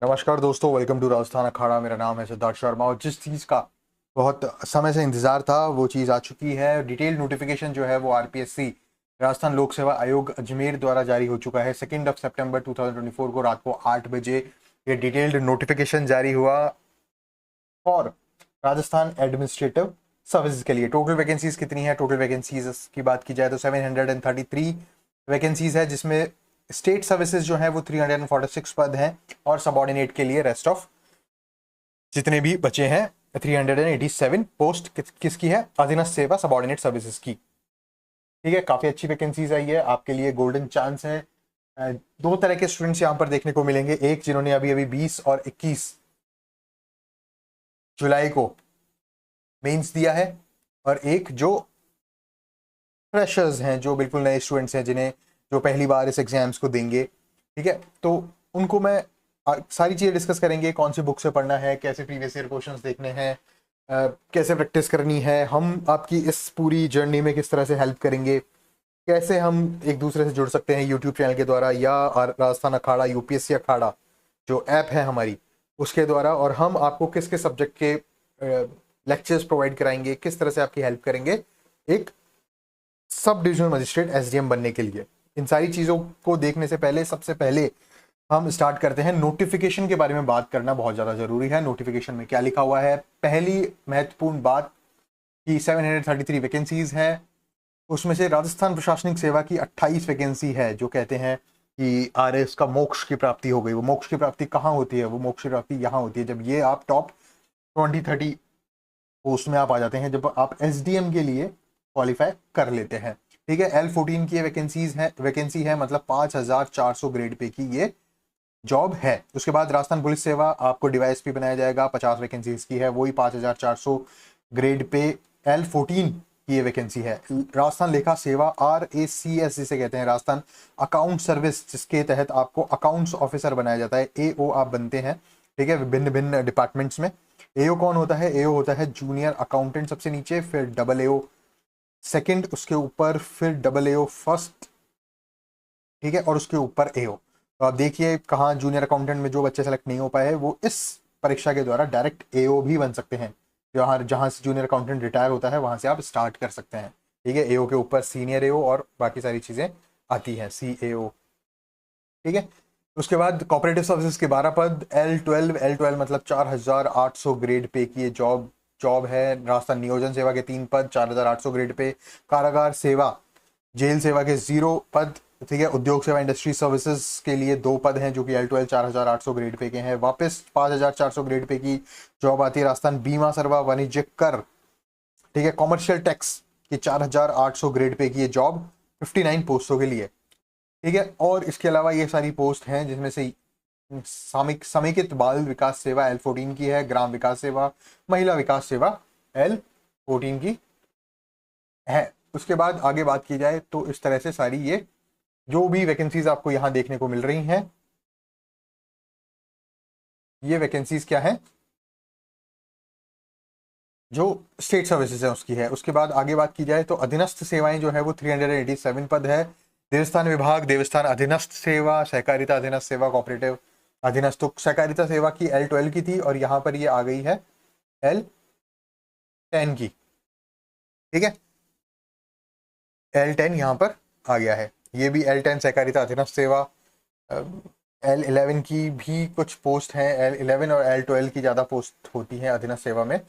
नमस्कार दोस्तों, welcome to Rajasthan अखाड़ा। मेरा नाम है सिद्धार्थ शर्मा और जिस चीज़ का बहुत समय से इंतज़ार था वो चीज़ आ चुकी है। डिटेल नोटिफिकेशन जो है वो आरपीएससी राजस्थान लोक सेवा आयोग अजमेर द्वारा जारी हो चुका है। 2 सितंबर 2024 को रात को 8 बजे ये डिटेल्ड नोटिफिकेशन जारी हुआ और राजस्थान एडमिनिस्ट्रेटिव सर्विसेज के लिए। टोटल वैकेंसीज कितनी है? टोटल वैकेंसीज की बात की जाए तो 733 वैकेंसीज है, जिसमें स्टेट सर्विसेज जो है वो 346 पद हैं और सबॉर्डिनेट के लिए रेस्ट ऑफ जितने भी बचे हैं 387 पोस्ट किसकी है? अधीनस्थ सेवा सबॉर्डिनेट सर्विसेज की। ठीक है, काफी अच्छी वैकेंसीज आई है, आपके लिए गोल्डन चांस है। दो तरह के स्टूडेंट्स यहाँ पर देखने को मिलेंगे, एक जिन्होंने अभी अभी 20 और 21 जुलाई को मेंस दिया है और एक जो फ्रेशर्स हैं, जो बिल्कुल नए स्टूडेंट्स हैं, जिन्हें जो पहली बार इस एग्जाम्स को देंगे। ठीक है, तो उनको मैं सारी चीज़ें डिस्कस करेंगे, कौन सी बुक से पढ़ना है, कैसे प्रीवियस ईयर क्वेश्चंस देखने हैं, कैसे प्रैक्टिस करनी है, हम आपकी इस पूरी जर्नी में किस तरह से हेल्प करेंगे, कैसे हम एक दूसरे से जुड़ सकते हैं यूट्यूब चैनल के द्वारा या राजस्थान अखाड़ा यूपीएससी अखाड़ा जो ऐप है हमारी उसके द्वारा, और हम आपको किस किस सब्जेक्ट के लेक्चर्स प्रोवाइड कराएंगे, किस तरह से आपकी हेल्प करेंगे एक सब डिविजनल मजिस्ट्रेट एसडीएम बनने के लिए। इन सारी चीज़ों को देखने से पहले सबसे पहले हम स्टार्ट करते हैं नोटिफिकेशन के बारे में बात करना बहुत ज़्यादा ज़रूरी है। नोटिफिकेशन में क्या लिखा हुआ है? पहली महत्वपूर्ण बात कि 733 वैकेंसीज है, उसमें से राजस्थान प्रशासनिक सेवा की 28 वैकेंसी है। जो कहते हैं कि आरएस का मोक्ष की प्राप्ति हो गई, वो मोक्ष की प्राप्ति कहाँ होती है? वो मोक्ष की प्राप्ति यहाँ होती है जब ये आप टॉप 20-30 पोस्ट में आप आ जाते हैं, जब आप एसडीएम के लिए क्वालिफाई कर लेते हैं। ठीक है, L14 की वैकेंसी है, मतलब 5400 ग्रेड पे की ये जॉब है। उसके बाद राजस्थान पुलिस सेवा आपको डीवाईएसपी बनाया जाएगा, 50 वैकेंसीज की है, वही 5400 ग्रेड पे L14 की ये वैकेंसी है। राजस्थान लेखा सेवा RACS जिसे कहते हैं, राजस्थान अकाउंट सर्विस, जिसके तहत आपको अकाउंट्स ऑफिसर बनाया जाता है, AO आप बनते हैं। ठीक है, विभिन्न विभिन्न डिपार्टमेंट्स में। AO कौन होता है? AO होता है जूनियर अकाउंटेंट सबसे नीचे, फिर डबल AO सेकंड, उसके ऊपर फिर डबल AO फर्स्ट। ठीक है, और उसके ऊपर AO। तो आप देखिए कहाँ जूनियर अकाउंटेंट में जो बच्चे सेलेक्ट नहीं हो पाए वो इस परीक्षा के द्वारा डायरेक्ट AO भी बन सकते हैं। जहाँ से जूनियर अकाउंटेंट रिटायर होता है वहां से आप स्टार्ट कर सकते हैं। ठीक है, AO के ऊपर सीनियर AO और बाकी सारी चीजें आती हैं, CAO। ठीक है, उसके बाद कोऑपरेटिव सर्विसेज के 12 पद, L12 मतलब 4800 ग्रेड पे की ये जॉब है। राजस्थान नियोजन सेवा के 3 पद, 4800 ग्रेड पे। कारागार सेवा जेल सेवा के 0 पद। ठीक है, उद्योग सेवा इंडस्ट्री सर्विसेज के लिए 2 पद हैं जो कि L12 4800 ग्रेड पे के हैं। वापस 5400 ग्रेड पे की जॉब आती है राजस्थान बीमा सेवा वाणिज्य कर। ठीक है, कॉमर्शियल टैक्स की 4800 ग्रेड पे की ये जॉब 59 पोस्टों के लिए। ठीक है, और इसके अलावा ये सारी पोस्ट हैं जिसमें से समेकित बाल विकास सेवा L14 की है, ग्राम विकास सेवा, महिला विकास सेवा L14 की है। उसके बाद आगे बात की जाए तो इस तरह से सारी ये जो भी वैकेंसीज आपको यहां देखने को मिल रही हैं, ये वैकेंसीज क्या है? जो स्टेट सर्विसेज है उसकी है। उसके बाद आगे बात की जाए तो अधीनस्थ सेवाएं जो है वो 387 पद है। देवस्थान विभाग, देवस्थान अधीनस्थ सेवा, सहकारिता अधीनस्थ सेवा, कोऑपरेटिव अधीनस्थ। तो सहकारिता सेवा की L12 की थी और यहाँ पर ये आ गई है L10 की। ठीक है, L10 यहाँ पर आ गया है, ये भी L10 सहकारिता अधीनस्थ सेवा। L11 की भी कुछ पोस्ट हैं, L11 और L12 की ज़्यादा पोस्ट होती हैं अधीनस्थ सेवा में।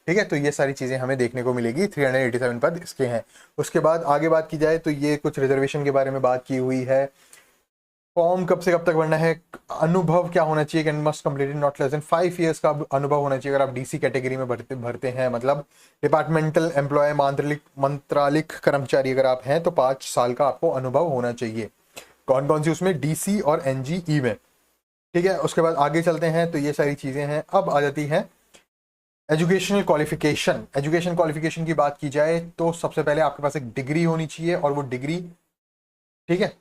ठीक है, तो ये सारी चीज़ें हमें देखने को मिलेगी। 387 पद इसके हैं। उसके बाद आगे बात की जाए तो ये कुछ रिजर्वेशन के बारे में बात की हुई है। फॉर्म कब से कब तक भरना है, अनुभव क्या होना चाहिए, can must completed not less than 5 years का अनुभव होना चाहिए अगर आप डीसी कैटेगरी में भरते हैं, मतलब डिपार्टमेंटल एम्प्लॉय, मंत्रालिक कर्मचारी अगर आप हैं तो 5 साल का आपको अनुभव होना चाहिए। कौन कौन सी उसमें? डीसी और एनजीई में। ठीक है, उसके बाद आगे चलते हैं तो ये सारी चीजें हैं। अब आ जाती है एजुकेशनल क्वालिफिकेशन। एजुकेशन क्वालिफिकेशन की बात की जाए तो सबसे पहले आपके पास एक डिग्री होनी चाहिए, और वो डिग्री, ठीक है,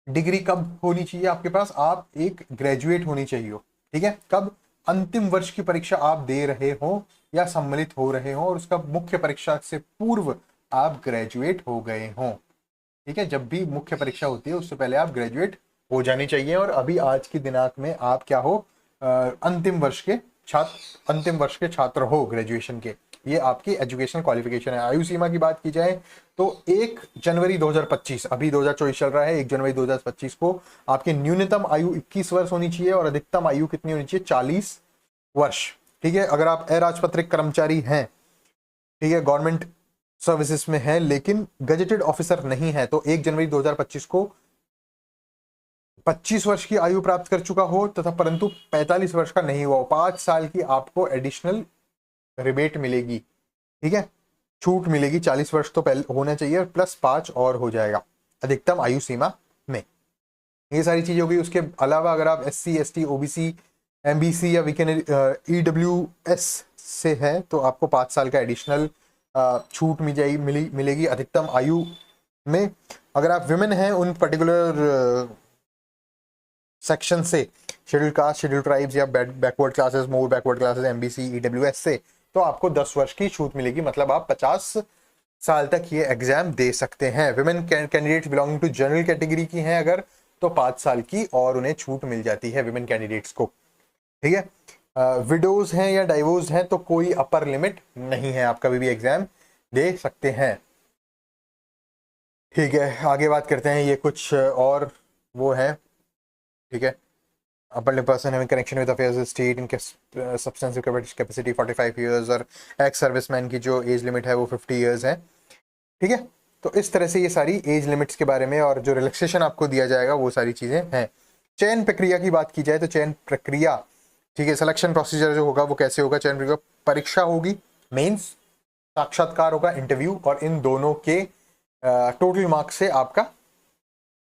डिग्री कब होनी चाहिए आपके पास? आप एक ग्रेजुएट होनी चाहिए। ठीक है, कब? अंतिम वर्ष की परीक्षा आप दे रहे हो या सम्मिलित हो रहे हो और उसका मुख्य परीक्षा से पूर्व आप ग्रेजुएट हो गए हो। ठीक है, जब भी मुख्य परीक्षा होती है उससे पहले आप ग्रेजुएट हो जानी चाहिए, और अभी आज की दिनांक में आप क्या हो? अंतिम वर्ष के छात्र हो ग्रेजुएशन के। ये आपकी एजुकेशनल क्वालिफिकेशन है। आयु सीमा की बात की जाए तो 1 जनवरी 2025, अभी 2024 चल रहा है, 1 जनवरी 2025 को आपकी न्यूनतम आयु 21 वर्ष होनी चाहिए और अधिकतम आयु कितनी होनी चाहिए, 40 वर्ष। ठीक है, अगर आप अराजपत्रित कर्मचारी हैं, ठीक है, गवर्नमेंट सर्विसेज में है लेकिन गजेटेड ऑफिसर नहीं है, तो 1 जनवरी 2025 को 25 वर्ष की आयु प्राप्त कर चुका हो तथा परंतु 45 वर्ष का नहीं हुआ हो, 5 साल की आपको एडिशनल रिबेट मिलेगी। ठीक है, छूट मिलेगी। 40 वर्ष तो पहले होना चाहिए प्लस 5 और हो जाएगा अधिकतम आयु सीमा में। ये सारी चीजें हो गई। उसके अलावा अगर आप SC ST OBC MBC या वीकेंड EWS से है तो आपको 5 साल का एडिशनल छूट मिलेगी अधिकतम आयु में। अगर आप विमेन हैं उन पर्टिकुलर सेक्शन से, शेड्यूल कास्ट, शेड्यूल ट्राइब्स या बैकवर्ड क्लासेस, मोर बैकवर्ड क्लासेस, MBC EWS से, तो आपको 10 वर्ष की छूट मिलेगी। मतलब आप 50 साल तक ये एग्जाम दे सकते हैं। Women candidates belonging to general category की हैं अगर, तो 5 साल की और उन्हें छूट मिल जाती है विमेन कैंडिडेट्स को। ठीक है, विडोज हैं या डाइवोर्स हैं तो कोई अपर लिमिट नहीं है, आप कभी भी एग्जाम दे सकते हैं। ठीक है, आगे बात करते हैं। ये कुछ और वो है, ठीक है, अपने person having connection with affairs of state in substantive capacity 45 years, और एक्स सर्विसमैन की जो एज लिमिट है वो 50 इयर्स है। ठीक है, तो इस तरह से ये सारी एज लिमिट्स के बारे में और जो रिलैक्सेशन आपको दिया जाएगा वो सारी चीज़ें हैं। चयन प्रक्रिया की बात की जाए तो चयन प्रक्रिया, ठीक है, सिलेक्शन प्रोसीजर जो होगा वो कैसे होगा। चयन प्रक्रिया, परीक्षा होगी, मेंस, साक्षात्कार होगा, इंटरव्यू, और इन दोनों के टोटल मार्क्स से आपका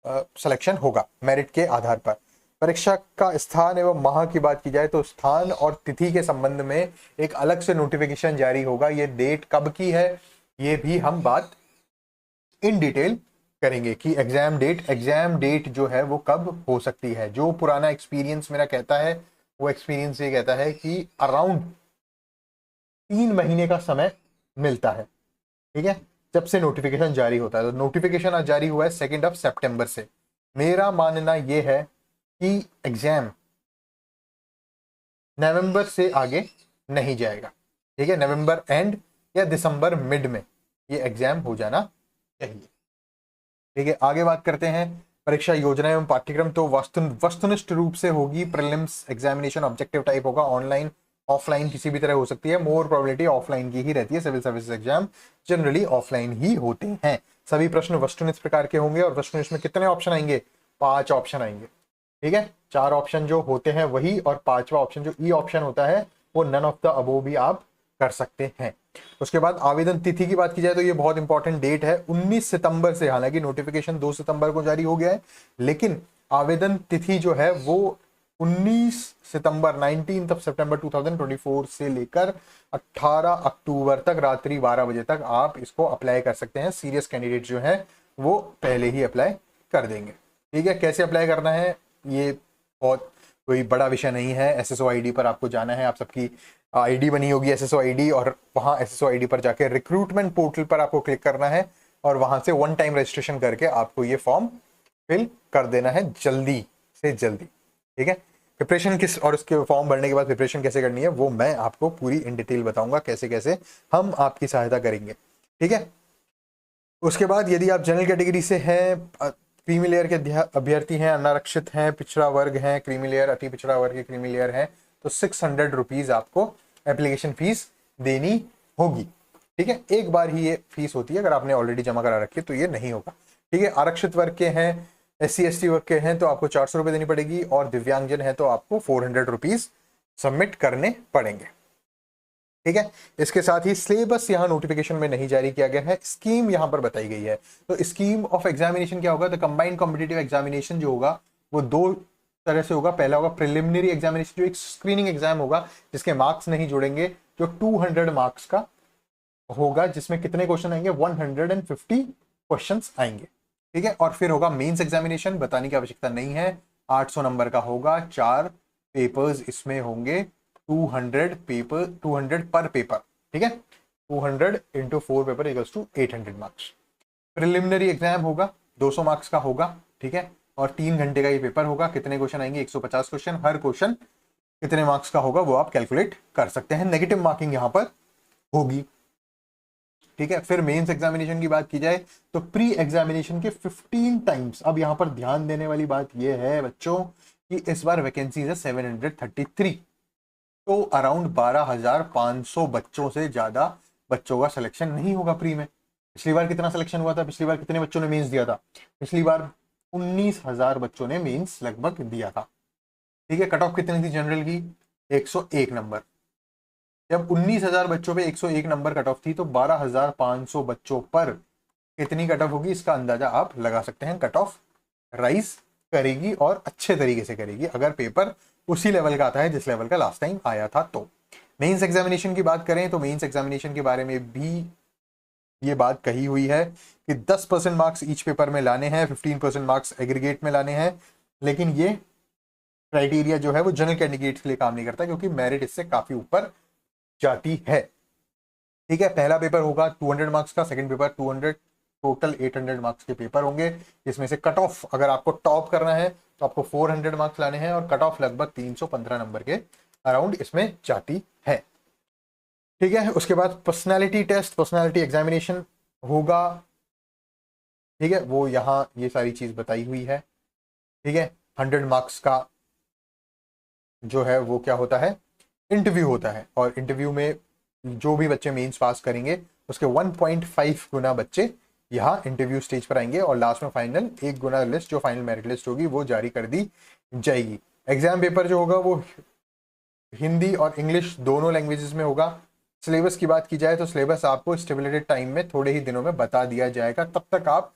सिलेक्शन होगा मेरिट के आधार पर। परीक्षा का स्थान एवं माह की बात की जाए तो स्थान और तिथि के संबंध में एक अलग से नोटिफिकेशन जारी होगा। ये डेट कब की है ये भी हम बात इन डिटेल करेंगे कि एग्जाम डेट जो है वो कब हो सकती है। जो पुराना एक्सपीरियंस मेरा कहता है वो एक्सपीरियंस ये कहता है कि अराउंड 3 महीने का समय मिलता है। ठीक है, जब से नोटिफिकेशन जारी होता है। तो नोटिफिकेशन आज जारी हुआ है 2 सितंबर से। मेरा मानना यह है कि एग्जाम नवंबर से आगे नहीं जाएगा। ठीक है, नवंबर एंड या दिसंबर मिड में ये एग्जाम हो जाना चाहिए। ठीक है, आगे बात करते हैं परीक्षा योजना एवं पाठ्यक्रम। तो वस्तुनिष्ठ रूप से होगी। प्रीलिम्स एग्जामिनेशन ऑब्जेक्टिव टाइप होगा, ऑनलाइन ऑफलाइन किसी भी तरह हो सकती है। मोर प्रोबेबिलिटी ऑफलाइन की ही रहती है। Civil services exam generally offline ही होते हैं। सभी प्रश्न वस्तुनिष्ठ प्रकार के होंगे और वस्तुनिष्ठ में कितने ऑप्शन आएंगे, 5 ऑप्शन आएंगे। ठीक है, 4 ऑप्शन जो होते हैं वही, और 5वां ऑप्शन जो ई ऑप्शन होता है वो नन ऑफ द अबोव भी आप कर सकते हैं। उसके बाद आवेदन तिथि की बात की जाए तो ये बहुत इंपॉर्टेंट डेट है, 19 सितंबर से। हालांकि नोटिफिकेशन 2 सितंबर को जारी हो गया है, लेकिन आवेदन तिथि जो है वो 19 सितंबर 19 सितंबर 2024 से लेकर 18 अक्टूबर तक रात्रि 12 बजे तक आप इसको अप्लाई कर सकते हैं। सीरियस कैंडिडेट जो है वो पहले ही अप्लाई कर देंगे। ठीक है, कैसे अप्लाई करना है ये बहुत कोई बड़ा विषय नहीं है। SSO ID पर आपको जाना है, आप सबकी ID बनी होगी SSO ID, और वहाँ SSO ID पर जाके रिक्रूटमेंट पोर्टल पर आपको क्लिक करना है और वहां से 1 टाइम रजिस्ट्रेशन करके आपको ये फॉर्म फिल कर देना है जल्दी से जल्दी। ठीक है, प्रिपरेशन किस और उसके फॉर्म भरने के बाद प्रिपरेशन कैसे करनी है वो मैं आपको पूरी इन डिटेल बताऊंगा, कैसे कैसे हम आपकी सहायता करेंगे। ठीक है, उसके बाद यदि आप जनरल कैटेगरी से हैं, क्रीमी लेयर के अभ्यर्थी हैं, अनारक्षित हैं, पिछड़ा वर्ग हैं, क्रीमी लेयर, अति पिछड़ा वर्ग के क्रीमी लेयर हैं, तो 600 रुपीज आपको एप्लीकेशन फीस देनी होगी। ठीक है, एक बार ही ये फीस होती है, अगर आपने ऑलरेडी जमा करा रखी है तो ये नहीं होगा। ठीक है, आरक्षित वर्ग के हैं, SC ST वर्ग के हैं तो आपको 400 रुपये देनी पड़ेगी, और दिव्यांगजन है तो आपको 400 रुपीज सबमिट करने पड़ेंगे। ठीक है, इसके साथ ही सिलेबस यहाँ नोटिफिकेशन में नहीं जारी किया गया है, स्कीम यहाँ पर बताई गई है। तो स्कीम ऑफ एग्जामिनेशन क्या होगा, तो कंबाइंड कॉम्पिटिटिव एग्जामिनेशन जो होगा वो 2 तरह से होगा। पहला होगा प्रिलिमिनरी एग्जामिनेशन, जो एक स्क्रीनिंग एग्जाम होगा जिसके मार्क्स नहीं जुड़ेंगे, जो 200 मार्क्स का होगा, जिसमें कितने क्वेश्चन आएंगे, 150 क्वेश्चन आएंगे। ठीक है, और फिर होगा मेंस एग्जामिनेशन, बताने की आवश्यकता नहीं है, 800 नंबर का होगा, 4 पेपर्स इसमें होंगे, 200 पर पेपर। ठीक है, 200 × 4 paper equals to 800 marks. Preliminary exam होगा, 200 मार्क्स का होगा। ठीक है, और 3 घंटे का ये पेपर होगा। कितने क्वेश्चन आएंगे, 150 क्वेश्चन। हर क्वेश्चन कितने मार्क्स का होगा वो आप कैलकुलेट कर सकते हैं। नेगेटिव मार्किंग यहां पर होगी, ठीक है। फिर मेंस एग्जामिनेशन की बात की जाए तो प्री एग्जामिनेशन के 15 टाइम्स। अब यहां पर ध्यान देने वाली बात यह है बच्चों कि इस बार वैकेंसीज है 733, तो अराउंड 12,500 बच्चों से ज्यादा बच्चों का सिलेक्शन नहीं होगा प्री में। पिछली बार कितना सिलेक्शन हुआ था? पिछली बार कितने बच्चों ने मेंस दिया था? पिछली बार 19,000 बच्चों ने मेंस लगभग दिया था, ठीक है। कट ऑफ कितनी थी जनरल की? 101 नंबर। जब 19,000 बच्चों पे 101 नंबर कट ऑफ थी तो 12,500 बच्चों पर कितनी कट ऑफ होगी इसका अंदाजा आप लगा सकते हैं। कट ऑफ राइज करेगी और अच्छे तरीके से करेगी अगर पेपर उसी लेवल का आता है जिस लेवल का लास्ट टाइम आया था। तो मेंस एग्जामिनेशन की बात करें तो मेंस एग्जामिनेशन के बारे में भी ये बात कही हुई है कि 10% मार्क्स ईच पेपर में लाने हैं, 15% मार्क्स एग्रीगेट में लाने हैं। लेकिन ये क्राइटेरिया जो है वो जनरल कैंडिडेट्स के लिए काम नहीं करता क्योंकि मेरिट इससे काफी ऊपर जाती है, ठीक है। पहला पेपर होगा 200 मार्क्स का, सेकंड पेपर 200, टोटल 800 मार्क्स के पेपर होंगे। इसमें से कट ऑफ अगर आपको टॉप करना है तो आपको 400 मार्क्स लाने हैं और कट ऑफ लगभग 315 नंबर के अराउंड इसमें जाती है, ठीक है। उसके बाद पर्सनैलिटी टेस्ट, पर्सनैलिटी एग्जामिनेशन होगा, ठीक है। वो यहाँ ये सारी चीज बताई हुई है, ठीक है। 100 मार्क्स का जो है वो क्या होता है? इंटरव्यू होता है, और इंटरव्यू में जो भी बच्चे मेंस पास करेंगे उसके 1.5 गुना बच्चे यहाँ इंटरव्यू स्टेज पर आएंगे और लास्ट में फाइनल 1 गुना लिस्ट जो फाइनल मेरिट लिस्ट होगी वो जारी कर दी जाएगी। एग्जाम पेपर जो होगा वो हिंदी और इंग्लिश दोनों लैंग्वेजेस में होगा। सिलेबस की बात की जाए तो सिलेबस आपको स्टेबुलेटेड टाइम में थोड़े ही दिनों में बता दिया जाएगा, तब तक आप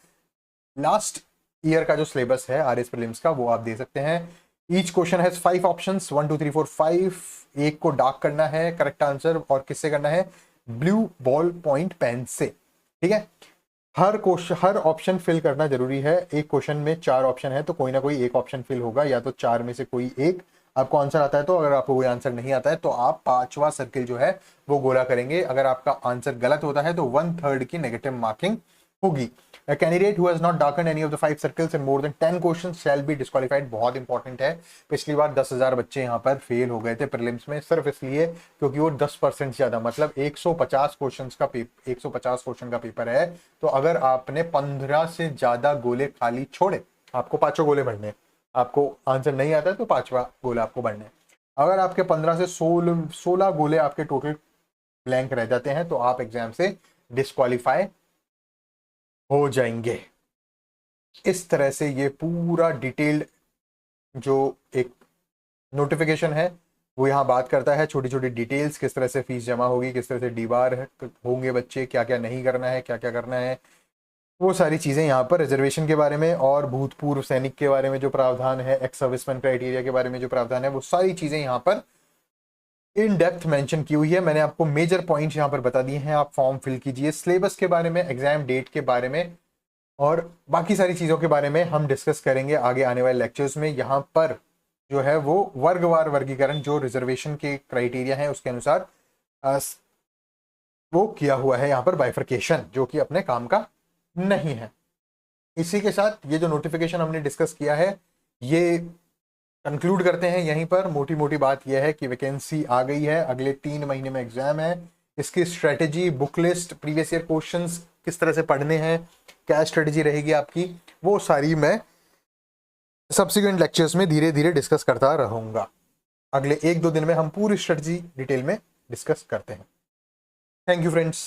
लास्ट ईयर का जो सिलेबस है आरएस प्रीलिम्स का वो आप दे सकते हैं। Each question has 5 options, 1 2 3 4 5। एक को डार्क करना है करेक्ट आंसर, और किससे करना है? ब्लू बॉल पॉइंट पेन से, ठीक है। हर क्वेश्चन हर ऑप्शन फिल करना जरूरी है। एक क्वेश्चन में 4 ऑप्शन है तो कोई ना कोई एक ऑप्शन फिल होगा, या तो 4 में से कोई एक आपको आंसर आता है तो, अगर आपको कोई आंसर नहीं आता है तो आप 5वां सर्किल जो है वो गोला करेंगे। अगर आपका आंसर गलत होता है तो 1/3 की नेगेटिव मार्किंग होगी। A candidate who has not darkened any of the 5 circles in more than 10 questions shall be disqualified। बहुत इंपॉर्टेंट है। पिछली बार 10,000 बच्चे यहाँ पर फेल हो गए थे प्रीलिम्स में सिर्फ इसलिए क्योंकि वो 10% ज्यादा, मतलब 150 क्वेश्चन का पेपर है। तो अगर आपने 15 से ज्यादा गोले खाली छोड़े, आपको 5 गोले भरने, आपको आंसर नहीं आता है तो 5वां गोला आपको भरना है। अगर आपके 15 से 16 गोले आपके टोटल ब्लैंक रह जाते हैं तो आप एग्जाम से डिस्क्वालीफाई हो जाएंगे। इस तरह से ये पूरा डिटेल्ड जो एक नोटिफिकेशन है वो यहाँ बात करता है, छोटी छोटी डिटेल्स, किस तरह से फीस जमा होगी, किस तरह से डीबार होंगे बच्चे, क्या क्या नहीं करना है, क्या क्या करना है, वो सारी चीज़ें यहाँ पर रिजर्वेशन के बारे में और भूतपूर्व सैनिक के बारे में जो प्रावधान है, एक्स सर्विसमैन क्राइटेरिया के बारे में जो प्रावधान है, वो सारी चीज़ें यहाँ पर इन डेप्थ मेंशन की हुई है। मैंने आपको मेजर पॉइंट्स यहाँ पर बता दिए हैं, आप फॉर्म फिल कीजिए। सिलेबस के बारे में, एग्जाम डेट के बारे में और बाकी सारी चीज़ों के बारे में हम डिस्कस करेंगे आगे आने वाले लेक्चर्स में। यहाँ पर जो है वो वर्गवार वर्गीकरण जो रिजर्वेशन के क्राइटेरिया है उसके अनुसार वो किया हुआ है यहाँ पर बाइफर्केशन, जो कि अपने काम का नहीं है। इसी के साथ ये जो नोटिफिकेशन हमने डिस्कस किया है ये कंक्लूड करते हैं यहीं पर। मोटी मोटी बात यह है कि वैकेंसी आ गई है, अगले 3 महीने में एग्जाम है। इसकी strategy, book list, previous year questions किस तरह से पढ़ने हैं, क्या स्ट्रेटेजी रहेगी आपकी, वो सारी मैं सब्सिक्वेंट लेक्चर्स में धीरे धीरे डिस्कस करता रहूंगा। अगले 1-2 दिन में हम पूरी स्ट्रेटेजी डिटेल में डिस्कस करते हैं। Thank you friends.